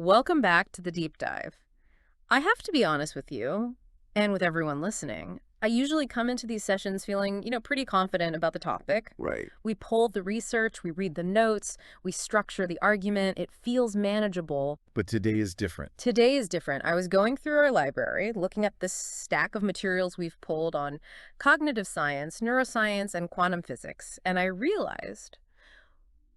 Welcome back to the deep dive. I have to be honest with you, and with everyone listening. I usually come into these sessions feeling, pretty confident about the topic. Right. We pull the research, we read the notes, we structure the argument. It feels manageable. But today is different. Today is different. I was going through our library, looking at this stack of materials we've pulled on cognitive science, neuroscience, and quantum physics, and I realized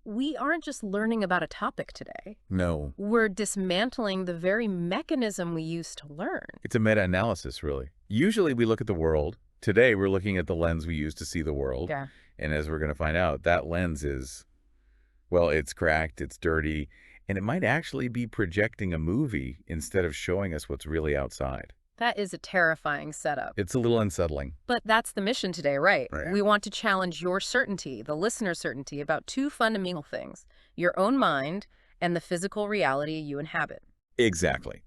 we aren't just learning about a topic today. No, We're dismantling the very mechanism we use to learn. it's a meta-analysis, really. Usually we look at the world. Today we're looking at the lens we use to see the world. Yeah. And as we're going to find out, that lens is, well, it's cracked, it's dirty, and it might actually be projecting a movie instead of showing us what's really outside. That is a terrifying setup. It's a little unsettling. But that's the mission today, right? Right. We want to challenge your certainty, the listener's certainty, about two fundamental things: your own mind and the physical reality you inhabit. Exactly.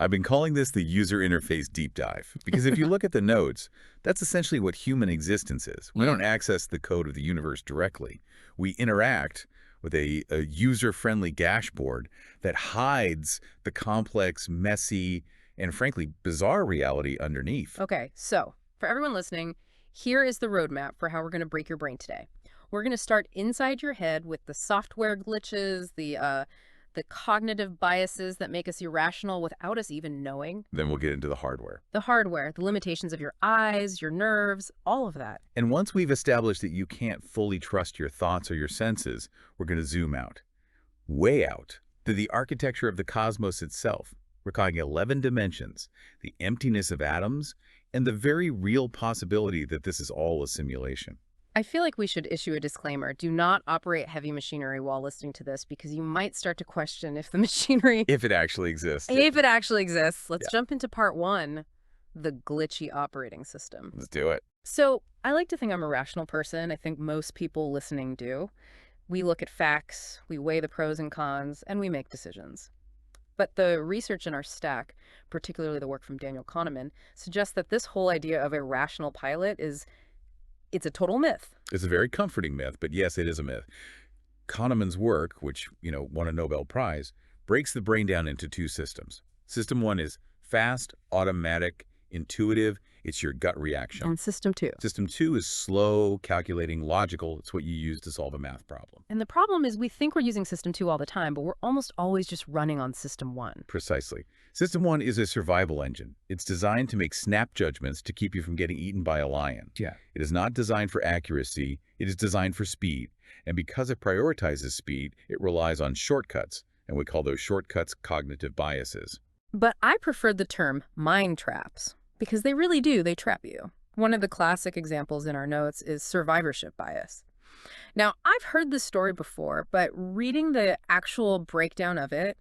I've been calling this the user interface deep dive because if you look at the notes, that's essentially what human existence is. We don't access the code of the universe directly. We interact with a user-friendly dashboard that hides the complex, messy, and frankly, bizarre reality underneath. Okay, so for everyone listening, here is the roadmap for how we're going to break your brain today. We're going to start inside your head with the software glitches, the cognitive biases that make us irrational without us even knowing, Then we'll get into the hardware. the hardware, the limitations of your eyes, your nerves, all of that. And once we've established that you can't fully trust your thoughts or your senses, we're going to zoom out, way out, to the architecture of the cosmos itself. We're calling 11 dimensions, the emptiness of atoms, and the very real possibility that this is all a simulation. I feel like we should issue a disclaimer. Do not operate heavy machinery while listening to this because you might start to question if the machinery, If it actually exists. if it actually exists. Let's jump into part one, the glitchy operating system. Let's do it. So I like to think I'm a rational person. I think most people listening do. We look at facts, we weigh the pros and cons, and we make decisions. But the research in our stack, particularly the work from Daniel Kahneman, suggests that this whole idea of a rational pilot it's a total myth. It's a very comforting myth, but yes, it is a myth. Kahneman's work, which, won a Nobel Prize, breaks the brain down into two systems. System one is fast, automatic, intuitive. It's your gut reaction. And system two. System two is slow, calculating, logical. It's what you use to solve a math problem. And the problem is we think we're using system two all the time, but we're almost always just running on system one. Precisely. System one is a survival engine. It's designed to make snap judgments to keep you from getting eaten by a lion. Yeah. It is not designed for accuracy. It is designed for speed. And because it prioritizes speed, it relies on shortcuts. And we call those shortcuts cognitive biases. But I prefer the term mind traps because they really do. They trap you. One of the classic examples in our notes is survivorship bias. Now, I've heard this story before, but reading the actual breakdown of it,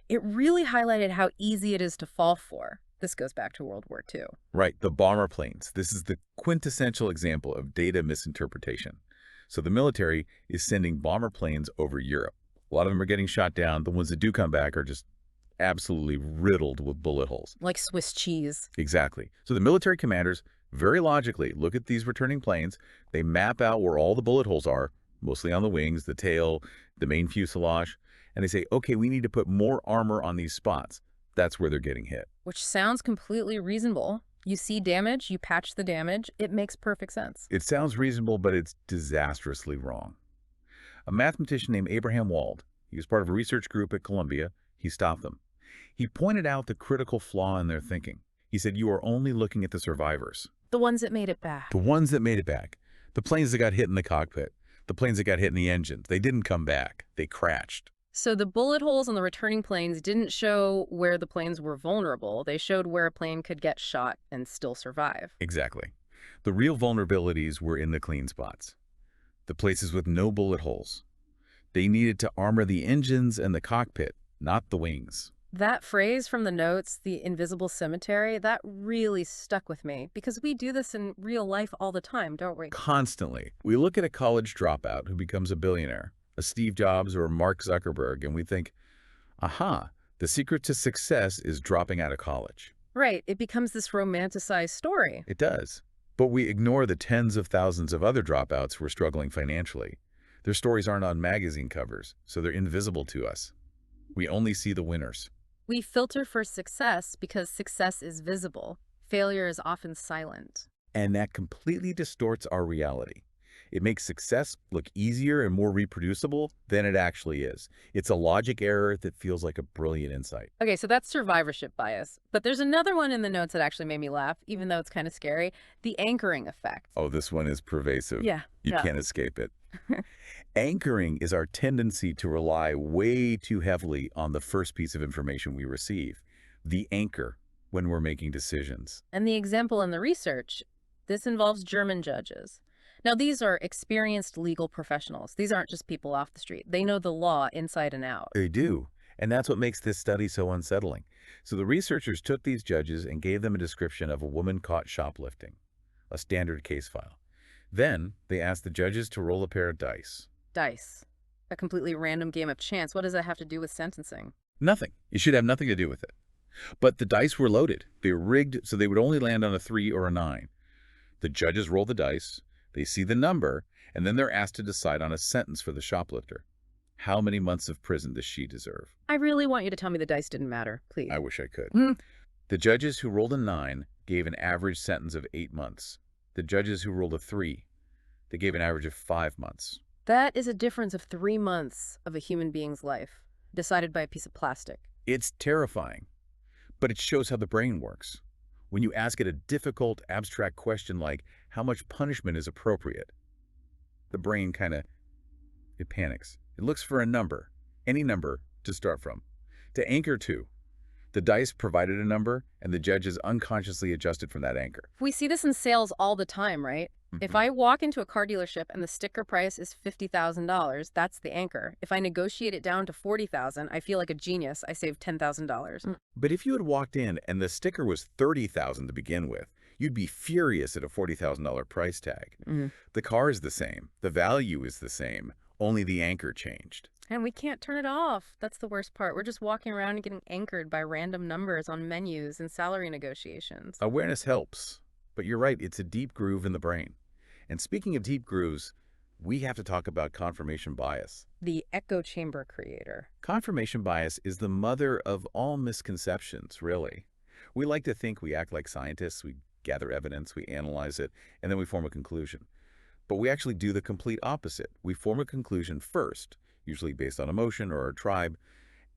it really highlighted how easy it is to fall for. This goes back to World War II. Right, the bomber planes. This is the quintessential example of data misinterpretation. So the military is sending bomber planes over Europe. A lot of them are getting shot down. The ones that do come back are just absolutely riddled with bullet holes. Like Swiss cheese. Exactly. So the military commanders very logically look at these returning planes. They map out where all the bullet holes are, mostly on the wings, the tail, the main fuselage, and they say, okay, we need to put more armor on these spots. That's where they're getting hit. Which sounds completely reasonable. You see damage, you patch the damage. It makes perfect sense. It sounds reasonable, but it's disastrously wrong. A mathematician named Abraham Wald, he was part of a research group at Columbia, he stopped them. He pointed out the critical flaw in their thinking. He said, you are only looking at the survivors. The ones that made it back. The ones that made it back. The planes that got hit in the cockpit. The planes that got hit in the engines. They didn't come back. They crashed. So the bullet holes on the returning planes didn't show where the planes were vulnerable. They showed where a plane could get shot and still survive. Exactly. The real vulnerabilities were in the clean spots. The places with no bullet holes. They needed to armor the engines and the cockpit, not the wings. That phrase from the notes, the invisible cemetery, that really stuck with me because we do this in real life all the time, don't we? Constantly. We look at a college dropout who becomes a billionaire, a Steve Jobs or a Mark Zuckerberg, and we think, aha, the secret to success is dropping out of college. Right. It becomes this romanticized story. It does. But we ignore the tens of thousands of other dropouts who are struggling financially. Their stories aren't on magazine covers, so they're invisible to us. We only see the winners. We filter for success because success is visible. Failure is often silent. And that completely distorts our reality. It makes success look easier and more reproducible than it actually is. It's a logic error that feels like a brilliant insight. Okay, so that's survivorship bias. But there's another one in the notes that actually made me laugh, even though it's kind of scary. The anchoring effect. Oh, this one is pervasive. Yeah, You yeah. can't escape it. Anchoring is our tendency to rely way too heavily on the first piece of information we receive, the anchor, when we're making decisions. And the example in the research, this involves German judges. Now, these are experienced legal professionals. These aren't just people off the street. They know the law inside and out. They do, and that's what makes this study so unsettling. So the researchers took these judges and gave them a description of a woman caught shoplifting, a standard case file. Then they asked the judges to roll a pair of dice. Dice. A completely random game of chance. What does that have to do with sentencing? Nothing. It should have nothing to do with it. But the dice were loaded. They were rigged so they would only land on a 3 or a 9. The judges roll the dice, they see the number, and then they're asked to decide on a sentence for the shoplifter. How many months of prison does she deserve? I really want you to tell me the dice didn't matter, please. I wish I could. Hmm. The judges who rolled a 9 gave an average sentence of 8 months. The judges who rolled a 3, they gave an average of 5 months. That is a difference of 3 months of a human being's life, decided by a piece of plastic. It's terrifying, but it shows how the brain works. When you ask it a difficult, abstract question like, how much punishment is appropriate? The brain it panics. It looks for a number, any number to start from, to anchor to. The dice provided a number, and the judges unconsciously adjusted from that anchor. We see this in sales all the time, right? If I walk into a car dealership and the sticker price is $50,000, that's the anchor. If I negotiate it down to $40,000, I feel like a genius. I saved $10,000. But if you had walked in and the sticker was $30,000 to begin with, you'd be furious at a $40,000 price tag. The car is the same. The value is the same. Only the anchor changed. And we can't turn it off. That's the worst part. We're just walking around and getting anchored by random numbers on menus and salary negotiations. Awareness helps, but you're right, it's a deep groove in the brain. And speaking of deep grooves, we have to talk about confirmation bias. The echo chamber creator. Confirmation bias is the mother of all misconceptions, really. We like to think we act like scientists, we gather evidence, we analyze it, and then we form a conclusion. But we actually do the complete opposite. We form a conclusion first, usually based on emotion or our tribe,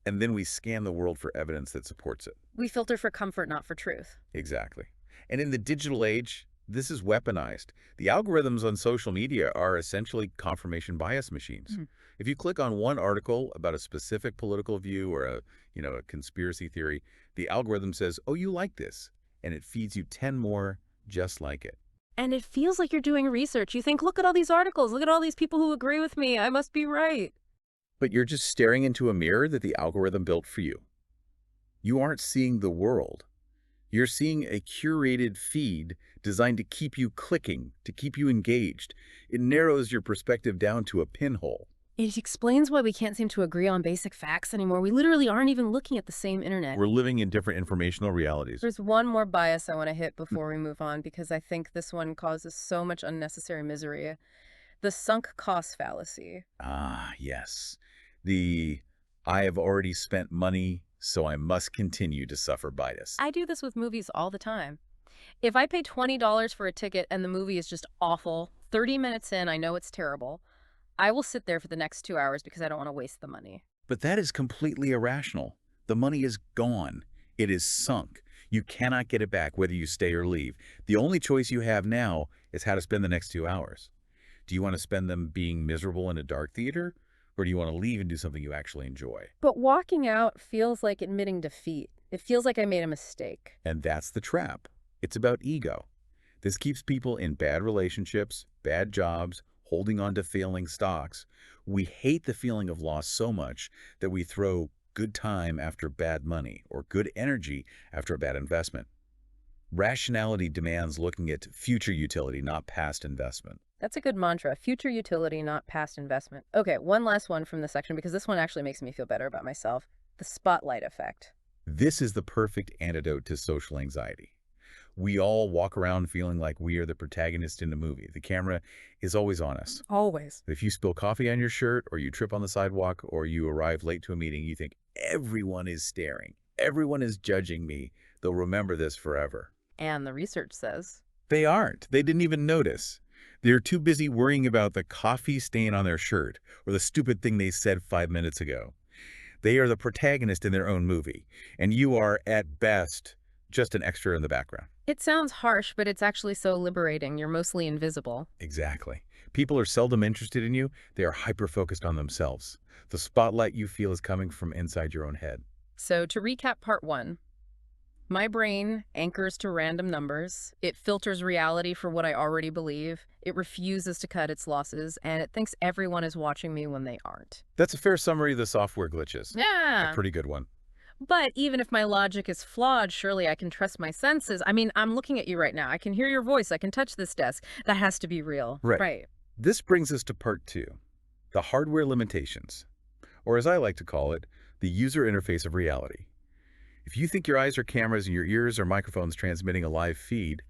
and then we scan the world for evidence that supports it. We filter for comfort, not for truth. Exactly. And in the digital age, this is weaponized. The algorithms on social media are essentially confirmation bias machines. If you click on one article about a specific political view or a conspiracy theory, the algorithm says, "Oh, you like this," and it feeds you 10 more just like it. And it feels like you're doing research. You think, look at all these articles. Look at all these people who agree with me. I must be right. But you're just staring into a mirror that the algorithm built for you. You aren't seeing the world. You're seeing a curated feed designed to keep you clicking, to keep you engaged. It narrows your perspective down to a pinhole. It explains why we can't seem to agree on basic facts anymore. We literally aren't even looking at the same internet. We're living in different informational realities. There's one more bias I want to hit before we move on, because I think this one causes so much unnecessary misery. The sunk cost fallacy. Ah, yes. I have already spent money, so I must continue to suffer bias. I do this with movies all the time. If I pay $20 for a ticket and the movie is just awful, 30 minutes in, I know it's terrible, I will sit there for the next 2 hours because I don't want to waste the money. But that is completely irrational. The money is gone. It is sunk. You cannot get it back whether you stay or leave. The only choice you have now is how to spend the next 2 hours. Do you want to spend them being miserable in a dark theater? Or do you want to leave and do something you actually enjoy? But walking out feels like admitting defeat. It feels like I made a mistake. And that's the trap. It's about ego. This keeps people in bad relationships, bad jobs, holding on to failing stocks. We hate the feeling of loss so much that we throw good time after bad money or good energy after a bad investment. Rationality demands looking at future utility, not past investment. That's a good mantra. Future utility, not past investment. Okay, one last one from this section, because this one actually makes me feel better about myself. The spotlight effect. This is the perfect antidote to social anxiety. We all walk around feeling like we are the protagonist in the movie. The camera is always on us. Always. If you spill coffee on your shirt, or you trip on the sidewalk, or you arrive late to a meeting, you think everyone is staring. everyone is judging me. They'll remember this forever. And the research says, They aren't. They didn't even notice. They're too busy worrying about the coffee stain on their shirt or the stupid thing they said 5 minutes ago. They are the protagonist in their own movie, and you are, at best, just an extra in the background. it sounds harsh, but it's actually so liberating. You're mostly invisible. Exactly. People are seldom interested in you. They are hyper-focused on themselves. The spotlight you feel is coming from inside your own head. So to recap part one, my brain anchors to random numbers. It filters reality for what I already believe. It refuses to cut its losses, and it thinks everyone is watching me when they aren't. That's a fair summary of the software glitches. Yeah. A pretty good one. But even if my logic is flawed, surely I can trust my senses. I mean, I'm looking at you right now. I can hear your voice. I can touch this desk. That has to be real. Right. Right. This brings us to part two, the hardware limitations, or as I like to call it, the user interface of reality. If you think your eyes are cameras and your ears are microphones transmitting a live feed,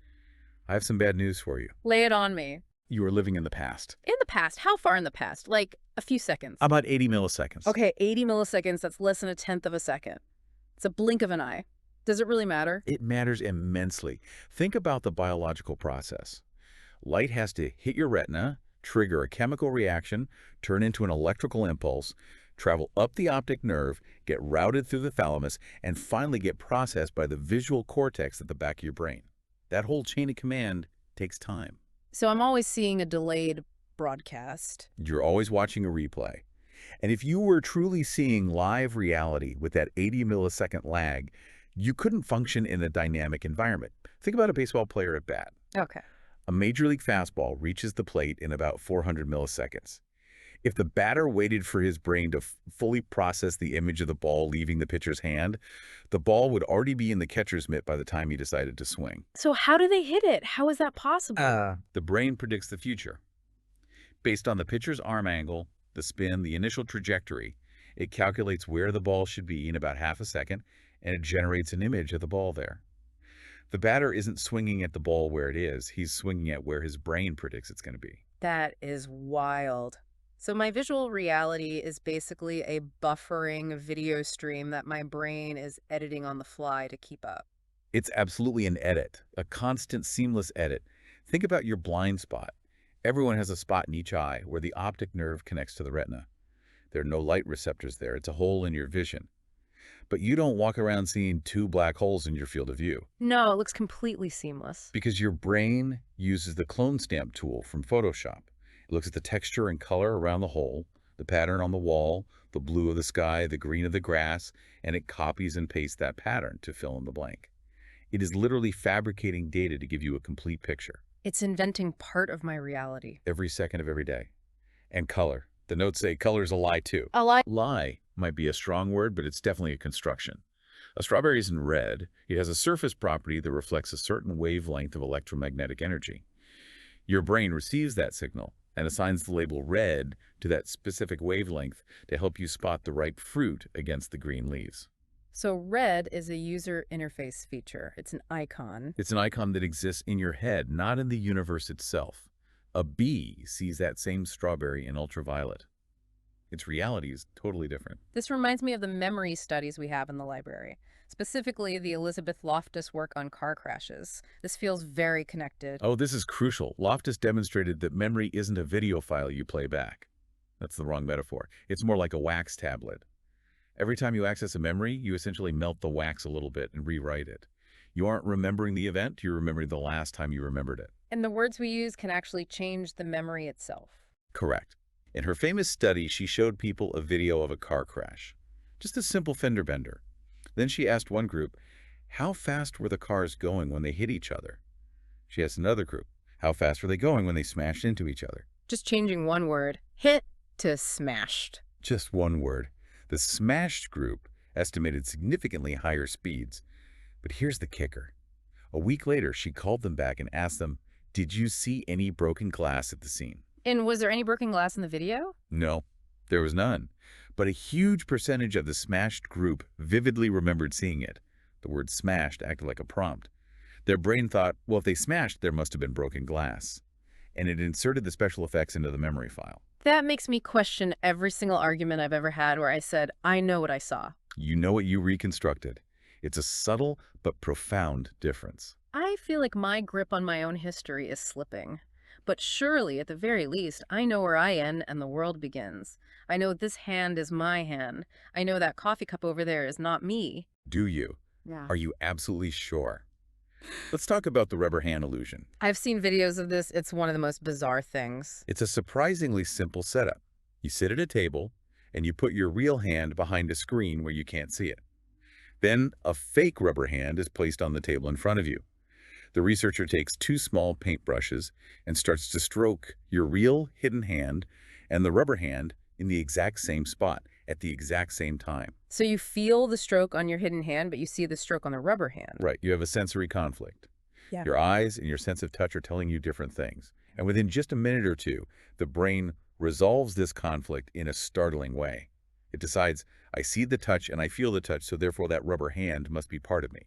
I have some bad news for you. Lay it on me. You are living in the past. In the past? How far in the past? Like a few seconds. About 80 milliseconds. Okay, 80 milliseconds. That's less than a tenth of a second. It's a blink of an eye. Does it really matter? It matters immensely. Think about the biological process. Light has to hit your retina, trigger a chemical reaction, turn into an electrical impulse, travel up the optic nerve, get routed through the thalamus, and finally get processed by the visual cortex at the back of your brain. That whole chain of command takes time. So I'm always seeing a delayed broadcast. You're always watching a replay. And if you were truly seeing live reality with that 80 millisecond lag, you couldn't function in a dynamic environment. Think about a baseball player at bat. Okay. A major league fastball reaches the plate in about 400 milliseconds. If the batter waited for his brain to fully process the image of the ball leaving the pitcher's hand, the ball would already be in the catcher's mitt by the time he decided to swing. So how do they hit it? How is that possible? The brain predicts the future. Based on the pitcher's arm angle, the spin, the initial trajectory, it calculates where the ball should be in about half a second, and it generates an image of the ball there. The batter isn't swinging at the ball where it is. He's swinging at where his brain predicts it's going to be. That is wild. So my visual reality is basically a buffering video stream that my brain is editing on the fly to keep up. It's absolutely an edit, a constant, seamless edit. Think about your blind spot. Everyone has a spot in each eye where the optic nerve connects to the retina. There are no light receptors there. It's a hole in your vision. But you don't walk around seeing two black holes in your field of view. No, it looks completely seamless. Because your brain uses the clone stamp tool from Photoshop. It looks at the texture and color around the hole, the pattern on the wall, the blue of the sky, the green of the grass, and it copies and pastes that pattern to fill in the blank. It is literally fabricating data to give you a complete picture. It's inventing part of my reality. Every second of every day. And color. The notes say color's a lie too. A lie? Lie might be a strong word, but it's definitely a construction. A strawberry isn't red. It has a surface property that reflects a certain wavelength of electromagnetic energy. Your brain receives that signal and assigns the label red to that specific wavelength to help you spot the ripe fruit against the green leaves. So red is a user interface feature. It's an icon. It's an icon that exists in your head, not in the universe itself. A bee sees that same strawberry in ultraviolet. Its reality is totally different. This reminds me of the memory studies we have in the library, specifically the Elizabeth Loftus work on car crashes. This feels very connected. Oh, this is crucial. Loftus demonstrated that memory isn't a video file you play back. That's the wrong metaphor. It's more like a wax tablet. Every time you access a memory, you essentially melt the wax a little bit and rewrite it. You aren't remembering the event, you're remembering the last time you remembered it. And the words we use can actually change the memory itself. Correct. In her famous study, she showed people a video of a car crash. Just a simple fender bender. Then she asked one group, how fast were the cars going when they hit each other? She asked another group, how fast were they going when they smashed into each other? Just changing one word, hit to smashed. Just one word. The smashed group estimated significantly higher speeds. But here's the kicker. A week later, she called them back and asked them, did you see any broken glass at the scene? And was there any broken glass in the video? No, there was none. But a huge percentage of the smashed group vividly remembered seeing it. The word smashed acted like a prompt. Their brain thought, well, if they smashed, there must have been broken glass. And it inserted the special effects into the memory file. That makes me question every single argument I've ever had where I said, I know what I saw. You know what you reconstructed. It's a subtle but profound difference. I feel like my grip on my own history is slipping. But surely, at the very least, I know where I end and the world begins. I know this hand is my hand. I know that coffee cup over there is not me. Do you? Yeah. Are you absolutely sure? Let's talk about the rubber hand illusion. I've seen videos of this. It's one of the most bizarre things. It's a surprisingly simple setup. You sit at a table, and you put your real hand behind a screen where you can't see it. Then a fake rubber hand is placed on the table in front of you. The researcher takes two small paintbrushes and starts to stroke your real hidden hand and the rubber hand in the exact same spot at the exact same time. So you feel the stroke on your hidden hand, but you see the stroke on the rubber hand. Right, you have a sensory conflict. Yeah. Your eyes and your sense of touch are telling you different things. And within just a minute or two, the brain resolves this conflict in a startling way. It decides, I see the touch and I feel the touch, so therefore that rubber hand must be part of me.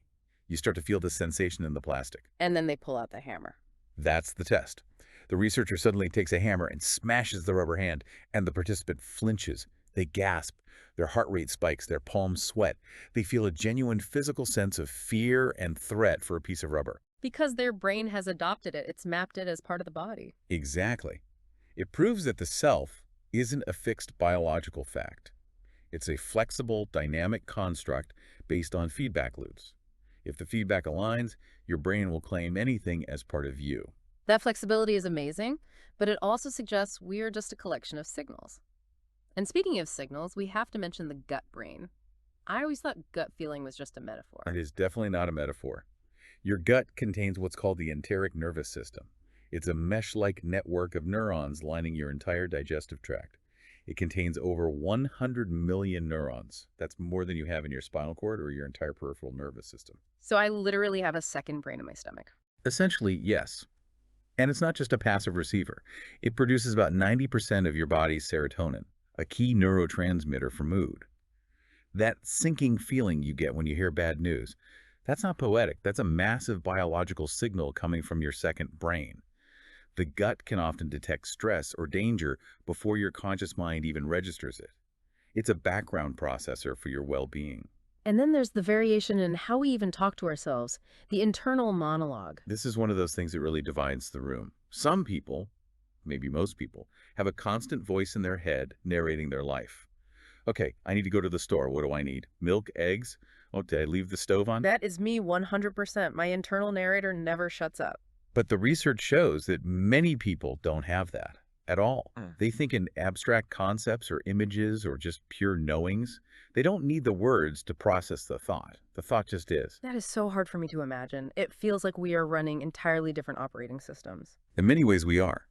You start to feel the sensation in the plastic. And then they pull out the hammer. That's the test. The researcher suddenly takes a hammer and smashes the rubber hand, and the participant flinches. They gasp. Their heart rate spikes. Their palms sweat. They feel a genuine physical sense of fear and threat for a piece of rubber. Because their brain has adopted it. It's mapped it as part of the body. Exactly. It proves that the self isn't a fixed biological fact. It's a flexible, dynamic construct based on feedback loops. If the feedback aligns, your brain will claim anything as part of you. That flexibility is amazing, but it also suggests we are just a collection of signals. And speaking of signals, we have to mention the gut brain. I always thought gut feeling was just a metaphor. It is definitely not a metaphor. Your gut contains what's called the enteric nervous system. It's a mesh-like network of neurons lining your entire digestive tract. It contains over 100 million neurons. That's more than you have in your spinal cord or your entire peripheral nervous system. So I literally have a second brain in my stomach. Essentially, yes. And it's not just a passive receiver. It produces about 90% of your body's serotonin, a key neurotransmitter for mood. That sinking feeling you get when you hear bad news, that's not poetic. That's a massive biological signal coming from your second brain. The gut can often detect stress or danger before your conscious mind even registers it. It's a background processor for your well-being. And then there's the variation in how we even talk to ourselves, the internal monologue. This is one of those things that really divides the room. Some people, maybe most people, have a constant voice in their head narrating their life. Okay, I need to go to the store. What do I need? Milk, eggs? Oh, did I leave the stove on? That is me 100%. My internal narrator never shuts up. But the research shows that many people don't have that at all. They think in abstract concepts or images or just pure knowings. They don't need the words to process the thought. The thought just is. That is so hard for me to imagine. It feels like we are running entirely different operating systems. In many ways we are.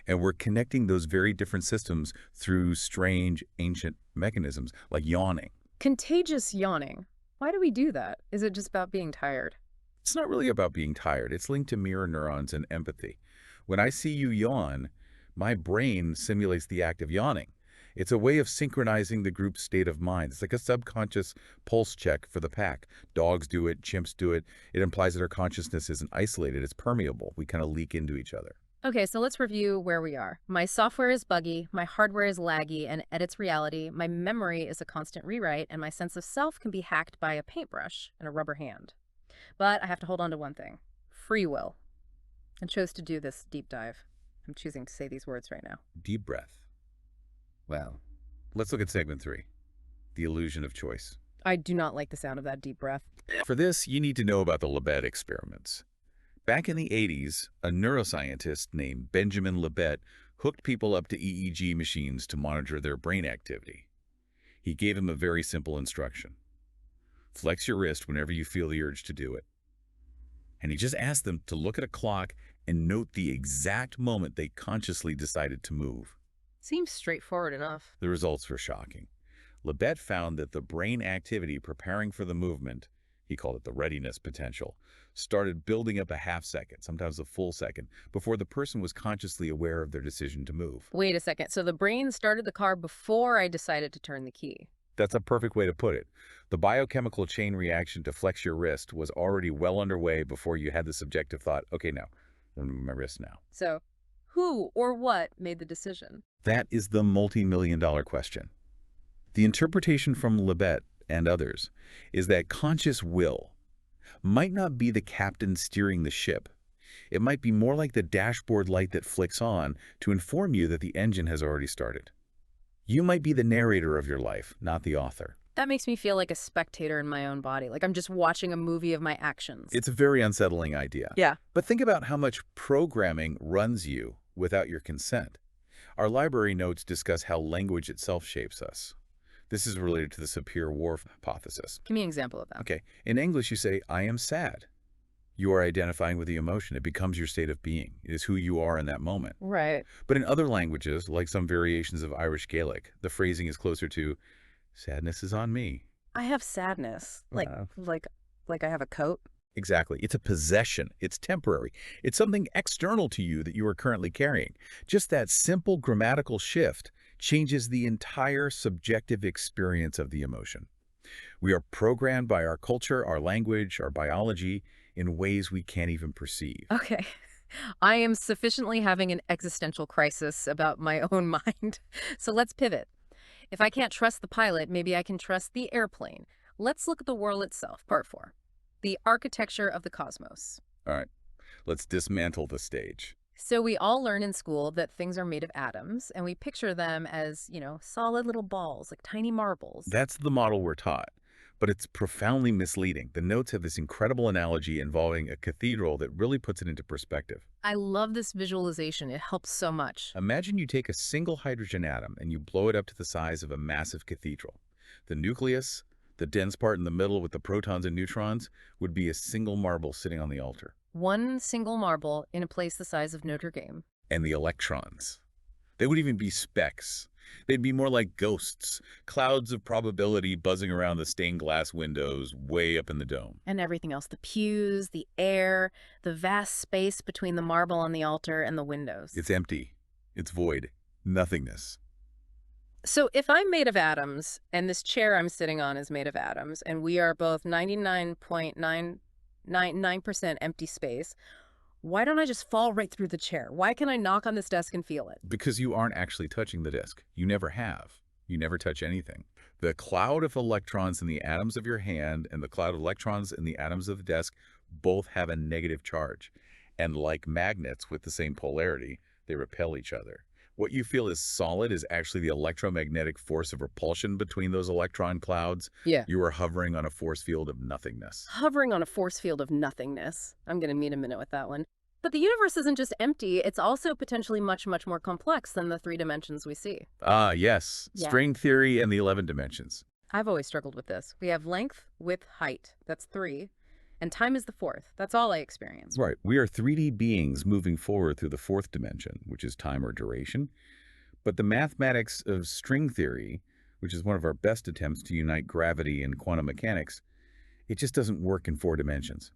And we're connecting those very different systems through strange, ancient mechanisms like yawning. Contagious yawning. Why do we do that? Is it just about being tired? It's not really about being tired. It's linked to mirror neurons and empathy. When I see you yawn, my brain simulates the act of yawning. It's a way of synchronizing the group's state of mind. It's like a subconscious pulse check for the pack. Dogs do it, chimps do it. It implies that our consciousness isn't isolated. It's permeable. We kind of leak into each other. Okay, so let's review where we are. My software is buggy, my hardware is laggy and edits reality, my memory is a constant rewrite, and my sense of self can be hacked by a paintbrush and a rubber hand. But I have to hold on to one thing: free will. I chose to do this deep dive. I'm choosing to say these words right now. Deep breath. Well, Let's look at segment 3, the illusion of choice. I do not like the sound of that deep breath. For this, you need to know about the Libet experiments. Back in the 80s, a neuroscientist named Benjamin Libet hooked people up to EEG machines to monitor their brain activity. He gave them a very simple instruction. Flex your wrist whenever you feel the urge to do it. And he just asked them to look at a clock and note the exact moment they consciously decided to move. Seems straightforward enough. The results were shocking. Libet found that the brain activity preparing for the movement, he called it the readiness potential, started building up a half second, sometimes a full second, before the person was consciously aware of their decision to move. Wait a second. So the brain started the car before I decided to turn the key. That's a perfect way to put it. The biochemical chain reaction to flex your wrist was already well underway before you had the subjective thought, okay, now, I'm gonna move my wrist now. So who or what made the decision? That is the multi-million-dollar question. The interpretation from Libet and others, is that conscious will might not be the captain steering the ship. It might be more like the dashboard light that flicks on to inform you that the engine has already started. You might be the narrator of your life, not the author. That makes me feel like a spectator in my own body, like I'm just watching a movie of my actions. It's a very unsettling idea. Yeah. But think about how much programming runs you without your consent. Our library notes discuss how language itself shapes us. This is related to the Sapir-Whorf hypothesis. Give me an example of that. Okay, in English you say, I am sad. You are identifying with the emotion. It becomes your state of being. It is who you are in that moment. Right. But in other languages, like some variations of Irish Gaelic, the phrasing is closer to, sadness is on me. I have sadness. Wow. Like I have a coat. Exactly. It's a possession. It's temporary. It's something external to you that you are currently carrying. Just that simple grammatical shift changes the entire subjective experience of the emotion. We are programmed by our culture, our language, our biology in ways we can't even perceive. Okay. I am sufficiently having an existential crisis about my own mind. So let's pivot. If I can't trust the pilot, maybe I can trust the airplane. Let's look at the world itself. Part 4. The architecture of the cosmos. All right, let's dismantle the stage. So we all learn in school that things are made of atoms, and we picture them as, solid little balls, like tiny marbles. That's the model we're taught, but it's profoundly misleading. The notes have this incredible analogy involving a cathedral that really puts it into perspective. I love this visualization. It helps so much. Imagine you take a single hydrogen atom and you blow it up to the size of a massive cathedral. The nucleus, the dense part in the middle with the protons and neutrons, would be a single marble sitting on the altar. One single marble in a place the size of Notre Dame. And the electrons. They would even be specks. They'd be more like ghosts, clouds of probability buzzing around the stained glass windows way up in the dome. And everything else, the pews, the air, the vast space between the marble on the altar and the windows. It's empty. It's void. Nothingness. So if I'm made of atoms, and this chair I'm sitting on is made of atoms, and we are both 99.999% empty space, why don't I just fall right through the chair? Why can I knock on this desk and feel it? Because you aren't actually touching the disk. You never have. You never touch anything. The cloud of electrons in the atoms of your hand and the cloud of electrons in the atoms of the desk both have a negative charge. And like magnets with the same polarity, they repel each other. What you feel is solid is actually the electromagnetic force of repulsion between those electron clouds. Yeah. You are hovering on a force field of nothingness. Hovering on a force field of nothingness. I'm going to need a minute with that one. But the universe isn't just empty. It's also potentially much, much more complex than the 3 dimensions we see. Ah, yes. Yeah. String theory and the 11 dimensions. I've always struggled with this. We have length, width, height. That's 3. And time is the 4th. That's all I experience. Right. We are 3D beings moving forward through the 4th dimension, which is time or duration. But the mathematics of string theory, which is one of our best attempts to unite gravity and quantum mechanics, it just doesn't work in 4 dimensions.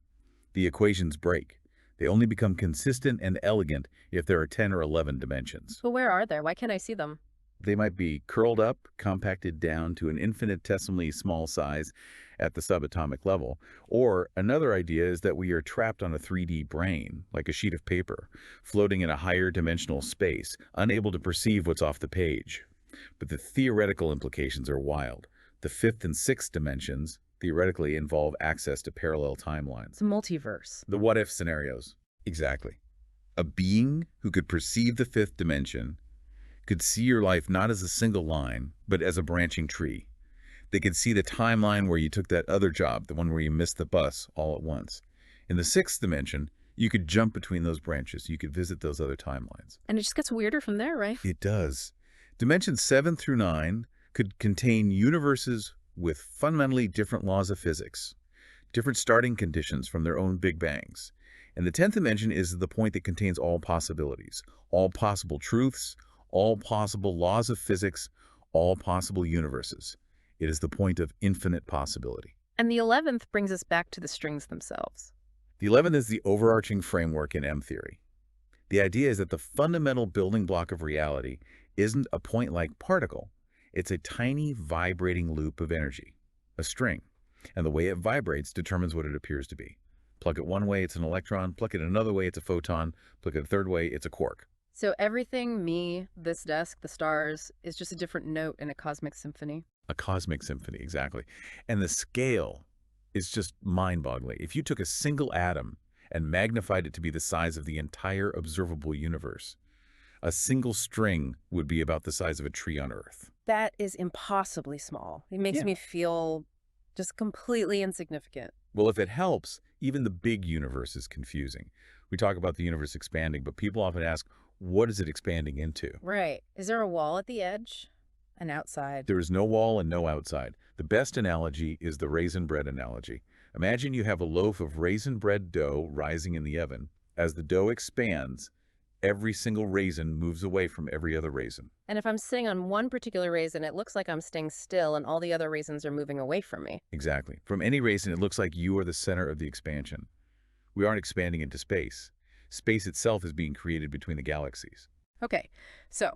The equations break. They only become consistent and elegant if there are 10 or 11 dimensions. But where are they? Why can't I see them? They might be curled up, compacted down to an infinitesimally small size at the subatomic level. Or another idea is that we are trapped on a 3D brain, like a sheet of paper, floating in a higher dimensional space, unable to perceive what's off the page. But the theoretical implications are wild. The 5th and 6th dimensions theoretically involve access to parallel timelines. The multiverse. The what-if scenarios. Exactly. A being who could perceive the 5th dimension could see your life not as a single line, but as a branching tree. They could see the timeline where you took that other job, the one where you missed the bus all at once. In the 6th dimension, you could jump between those branches. You could visit those other timelines. And it just gets weirder from there, right? It does. Dimensions 7 through 9 could contain universes with fundamentally different laws of physics, different starting conditions from their own big bangs. And the 10th dimension is the point that contains all possibilities, all possible truths, all possible laws of physics, all possible universes. It is the point of infinite possibility. And the 11th brings us back to the strings themselves. The 11th is the overarching framework in M theory. The idea is that the fundamental building block of reality isn't a point-like particle. It's a tiny vibrating loop of energy, a string. And the way it vibrates determines what it appears to be. Plug it one way, it's an electron. Plug it another way, it's a photon. Plug it a third way, it's a quark. So everything, me, this desk, the stars, is just a different note in a cosmic symphony. A cosmic symphony, exactly. And the scale is just mind-boggling. If you took a single atom and magnified it to be the size of the entire observable universe, a single string would be about the size of a tree on Earth. That is impossibly small. It makes Yeah. me feel just completely insignificant. Well, if it helps, even the big universe is confusing. We talk about the universe expanding, but people often ask, what is it expanding into? Right. Is there a wall at the edge? An outside? There is no wall and no outside. The best analogy is the raisin bread analogy. Imagine you have a loaf of raisin bread dough rising in the oven. As the dough expands, every single raisin moves away from every other raisin. And if I'm sitting on one particular raisin, it looks like I'm staying still and all the other raisins are moving away from me. Exactly. From any raisin, it looks like you are the center of the expansion. We aren't expanding into space. Space itself is being created between the galaxies. Okay, so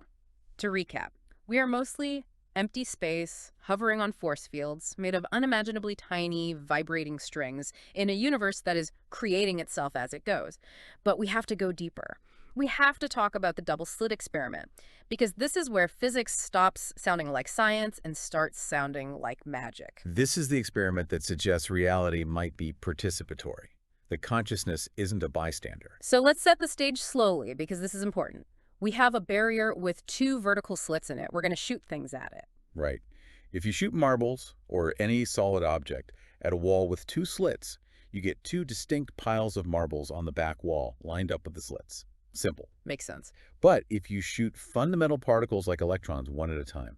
to recap, we are mostly empty space hovering on force fields made of unimaginably tiny, vibrating strings in a universe that is creating itself as it goes. But we have to go deeper. We have to talk about the double slit experiment, because this is where physics stops sounding like science and starts sounding like magic. This is the experiment that suggests reality might be participatory. The consciousness isn't a bystander. So let's set the stage slowly, because this is important. We have a barrier with two vertical slits in it. We're going to shoot things at it. Right. If you shoot marbles or any solid object at a wall with two slits, you get two distinct piles of marbles on the back wall lined up with the slits. Simple. Makes sense. But if you shoot fundamental particles like electrons one at a time,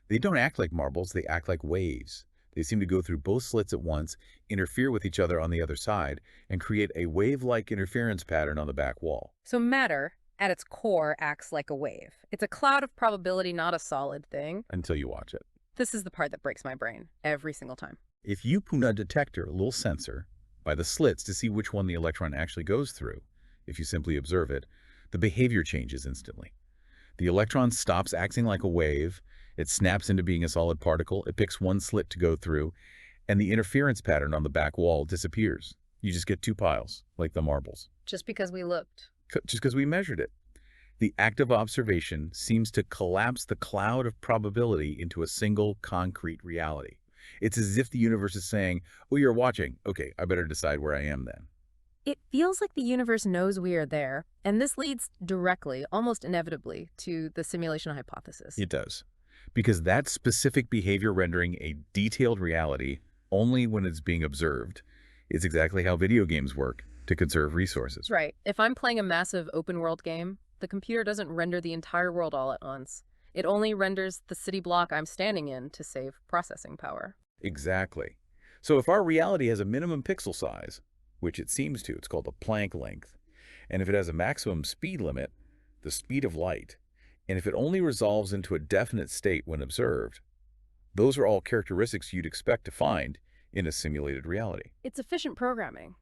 they don't act like marbles, they act like waves. They seem to go through both slits at once, interfere with each other on the other side, and create a wave-like interference pattern on the back wall. So matter, at its core, acts like a wave. It's a cloud of probability, not a solid thing. Until you watch it. This is the part that breaks my brain every single time. If you put a detector, a little sensor, by the slits to see which one the electron actually goes through, if you simply observe it, the behavior changes instantly. The electron stops acting like a wave, it snaps into being a solid particle, it picks one slit to go through, and the interference pattern on the back wall disappears. You just get two piles, like the marbles. Just because we looked. Just because we measured it. The act of observation seems to collapse the cloud of probability into a single concrete reality. It's as if the universe is saying, oh, you're watching. Okay, I better decide where I am then. It feels like the universe knows we are there, and this leads directly, almost inevitably, to the simulation hypothesis. It does. Because that specific behavior rendering a detailed reality only when it's being observed is exactly how video games work to conserve resources. Right. If I'm playing a massive open-world game, the computer doesn't render the entire world all at once. It only renders the city block I'm standing in to save processing power. Exactly. So if our reality has a minimum pixel size, which it seems to, it's called a Planck length, and if it has a maximum speed limit, the speed of light, and if it only resolves into a definite state when observed, those are all characteristics you'd expect to find in a simulated reality. It's efficient programming.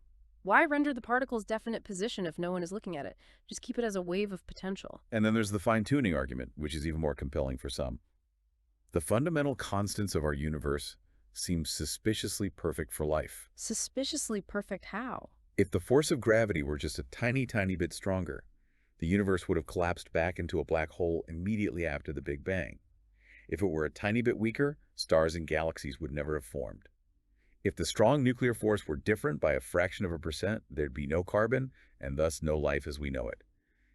Why render the particle's definite position if no one is looking at it? Just keep it as a wave of potential. And then there's the fine-tuning argument, which is even more compelling for some. The fundamental constants of our universe seem suspiciously perfect for life. Suspiciously perfect how? If the force of gravity were just a tiny, tiny bit stronger, the universe would have collapsed back into a black hole immediately after the Big Bang. If it were a tiny bit weaker, stars and galaxies would never have formed. If the strong nuclear force were different by a fraction of a percent, there'd be no carbon, and thus no life as we know it.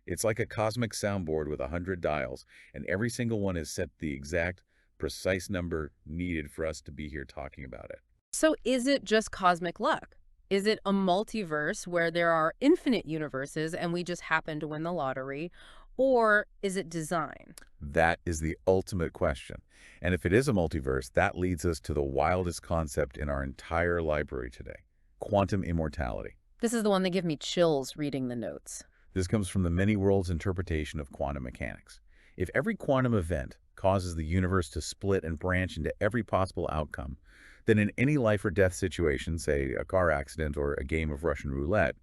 It's like a cosmic soundboard with 100 dials, and every single one is set the exact, precise number needed for us to be here talking about it. So is it just cosmic luck? Is it a multiverse where there are infinite universes and we just happen to win the lottery? Or is it design? That is the ultimate question. And if it is a multiverse, that leads us to the wildest concept in our entire library today, quantum immortality. This is the one that gave me chills reading the notes. This comes from the many worlds interpretation of quantum mechanics. If every quantum event causes the universe to split and branch into every possible outcome, then in any life or death situation, say a car accident or a game of Russian roulette,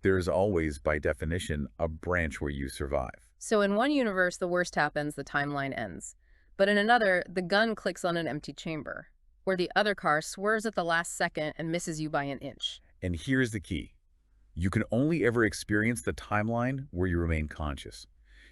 there is always, by definition, a branch where you survive. So in one universe, the worst happens, the timeline ends. But in another, the gun clicks on an empty chamber, or the other car swerves at the last second and misses you by an inch. And here's the key. You can only ever experience the timeline where you remain conscious.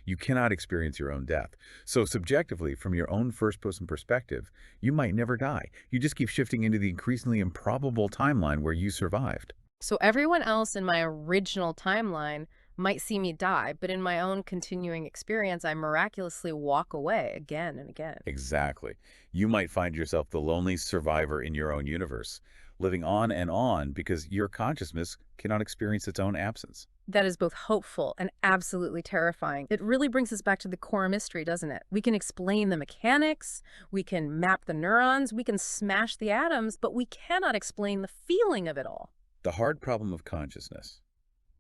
You cannot experience your own death. So subjectively, from your own first-person perspective, you might never die. You just keep shifting into the increasingly improbable timeline where you survived. So everyone else in my original timeline might see me die, but in my own continuing experience, I miraculously walk away again and again. Exactly. You might find yourself the lonely survivor in your own universe, living on because your consciousness cannot experience its own absence. That is both hopeful and absolutely terrifying. It really brings us back to the core mystery, doesn't it? We can explain the mechanics, we can map the neurons, we can smash the atoms, but we cannot explain the feeling of it all. The hard problem of consciousness,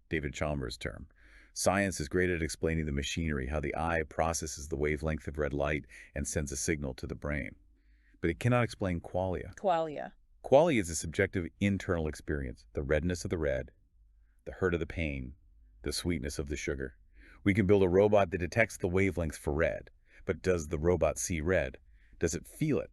David Chalmers' term. Science is great at explaining the machinery, how the eye processes the wavelength of red light and sends a signal to the brain. But it cannot explain qualia. Qualia. Qualia is a subjective internal experience, the redness of the red, the hurt of the pain, the sweetness of the sugar. We can build a robot that detects the wavelengths for red, but does the robot see red? Does it feel it?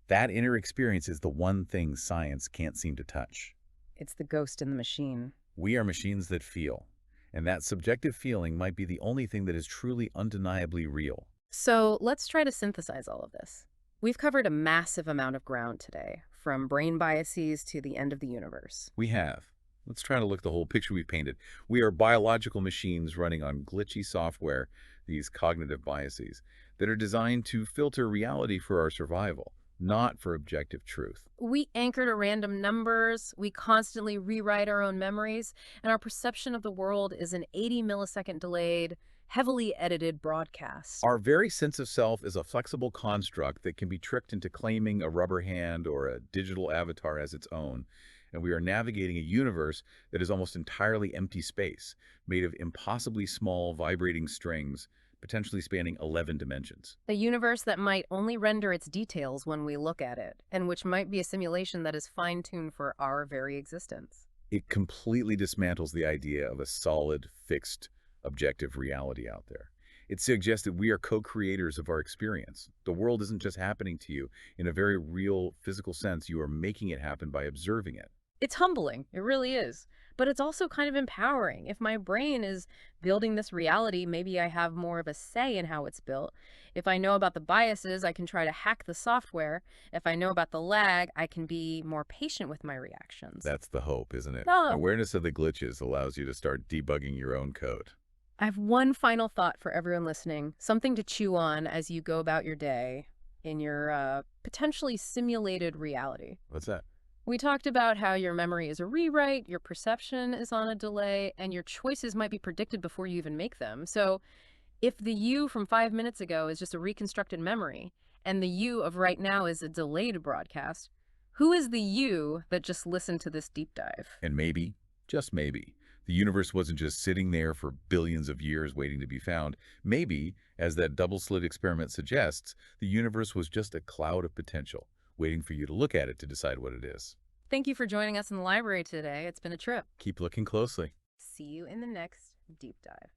That inner experience is the one thing science can't seem to touch. It's the ghost in the machine. We are machines that feel, and that subjective feeling might be the only thing that is truly undeniably real. So let's try to synthesize all of this. We've covered a massive amount of ground today, from brain biases to the end of the universe. We have. Let's try to look at the whole picture we've painted. We are biological machines running on glitchy software, these cognitive biases, that are designed to filter reality for our survival, not for objective truth. We anchor to random numbers, we constantly rewrite our own memories, and our perception of the world is an 80-millisecond delayed, heavily edited broadcast. Our very sense of self is a flexible construct that can be tricked into claiming a rubber hand or a digital avatar as its own, and we are navigating a universe that is almost entirely empty space, made of impossibly small vibrating strings, potentially spanning 11 dimensions. A universe that might only render its details when we look at it, and which might be a simulation that is fine-tuned for our very existence. It completely dismantles the idea of a solid, fixed, objective reality out there. It suggests that we are co-creators of our experience. The world isn't just happening to you. In a very real, physical sense, you are making it happen by observing it. It's humbling, it really is. But it's also kind of empowering. If my brain is building this reality, maybe I have more of a say in how it's built. If I know about the biases, I can try to hack the software. If I know about the lag, I can be more patient with my reactions. That's the hope, isn't it? Oh. Awareness of the glitches allows you to start debugging your own code. I have one final thought for everyone listening, something to chew on as you go about your day in your potentially simulated reality. What's that? We talked about how your memory is a rewrite, your perception is on a delay, and your choices might be predicted before you even make them. So if the you from 5 minutes ago is just a reconstructed memory, and the you of right now is a delayed broadcast, who is the you that just listened to this deep dive? And maybe, just maybe, the universe wasn't just sitting there for billions of years waiting to be found. Maybe, as that double-slit experiment suggests, the universe was just a cloud of potential, waiting for you to look at it to decide what it is. Thank you for joining us in the library today. It's been a trip. Keep looking closely. See you in the next deep dive.